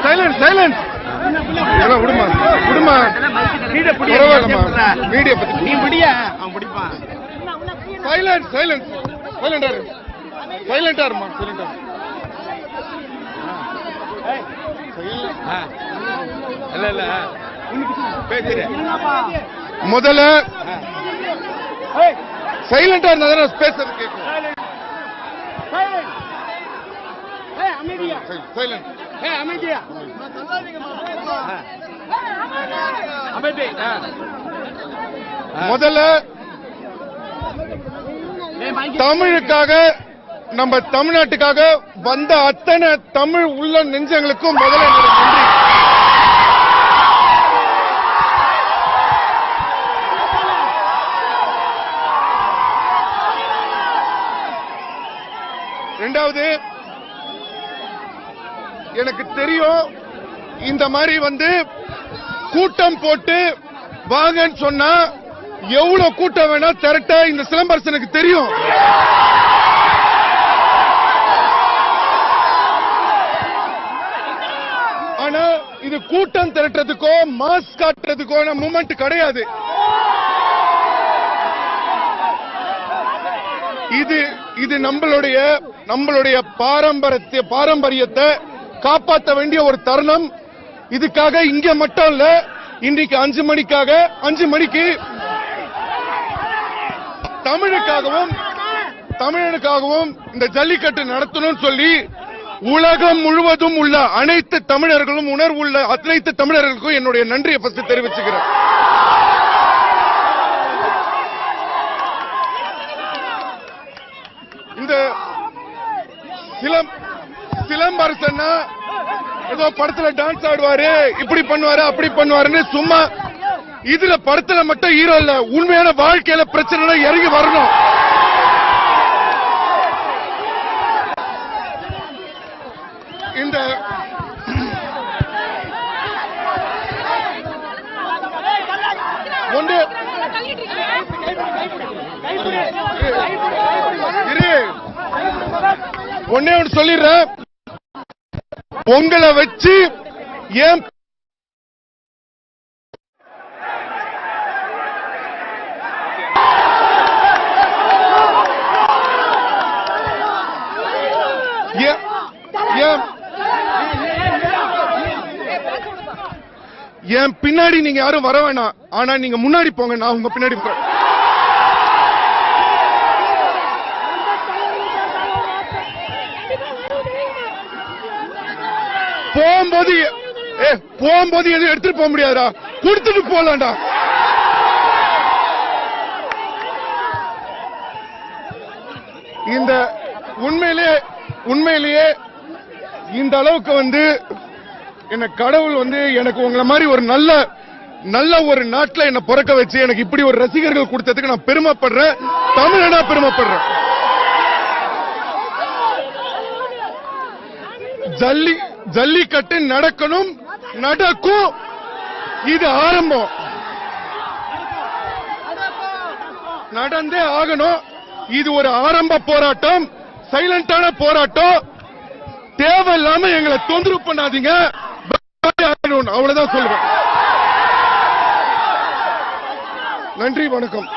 Silence silence விடுமா விடுமா பரவாயில்லம்மா மீடியா பத்தி நீ முடியா அவன் பிடிப்பான் சைலன்ஸ் சைலன்ஸ் சைலண்டா இரு சைலண்டா இருமா சைலண்டா இல்ல இல்ல பேசுறேன் முதல்ல சைலண்டா இருந்தா பேசுறது கேட்கும் முதல்ல தமிழுக்காக நம்ம தமிழ்நாட்டுக்காக வந்த அத்தனை தமிழ் உள்ள நெஞ்சங்களுக்கும் முதல்ல நன்றி. இரண்டாவது, எனக்கு தெரியும் இந்த மாதிரி கூட்டம் போட்டு வாங்கன்னு சொன்னா எவ்வளவு கூட்டம் வேணா திரட்ட இந்த சிலம்பரசனுக்கு தெரியும். ஆனா இது கூட்டம் திரட்டுறதுக்கோ மாஸ் காட்டுறதுக்கோ மூமெண்ட் கிடையாது. இது நம்மளுடைய பாரம்பரியத்தை காப்பாற்ற வேண்டிய ஒரு தருணம். இதுக்காக இங்க மட்டும் இல்ல, இன்றைக்கு 5 மணிக்கு தமிழனுக்காகவும் இந்த ஜல்லிக்கட்டு நடத்தணும்னு சொல்லி உலகம் முழுவதும் உள்ள அனைத்து தமிழர்களும் உணர்வுள்ள அனைத்து தமிழர்களுக்கும் என்னுடைய நன்றியை ஃபர்ஸ்ட் தெரிவிச்சுக்கிறேன். இந்த சிலம்பரசன்னா ஏதோ படத்துல டான்ஸ் ஆடுவாரு, இப்படி பண்ணுவாரு அப்படி பண்ணுவாருன்னு சும்மா இதுல படத்துல மட்டும் ஹீரோ இல்ல, உண்மையான வாழ்க்கையில பிரச்சனை இறங்கி வரணும். இந்த ஒன்னே ஒன்று சொல்லிடுறேன், உங்களை வச்சு ஏன் என் பின்னாடி நீங்க யாரும் வர வேணாம், ஆனா நீங்க முன்னாடி போங்க, நான் உங்க பின்னாடி போறேன். போகும்போது எதுவும் எடுத்துட்டு போக முடியாதா, கொடுத்துட்டு போலாம்டா. இந்த உண்மையிலேயே இந்த அளவுக்கு என்ன கடவுள் எனக்கு உங்களை மாதிரி ஒரு நல்ல ஒரு நாட்டில் என்ன பிறக்க வச்சு எனக்கு இப்படி ஒரு ரசிகர்கள் கொடுத்ததுக்கு நான் பெருமைப்படுறேன், தமிழனா பெருமைப்படுறேன். ஜல்லிக்கட்டு நடக்கணும், நடக்கும், இது ஆரம்பம், நடந்தே ஆகணும். இது ஒரு ஆரம்ப போராட்டம், சைலண்டான போராட்டம். தேவையில்லாம எங்களை தொந்தரவு பண்ணாதீங்க, அவ்வளவுதான் சொல்லுவேன். நன்றி, வணக்கம்.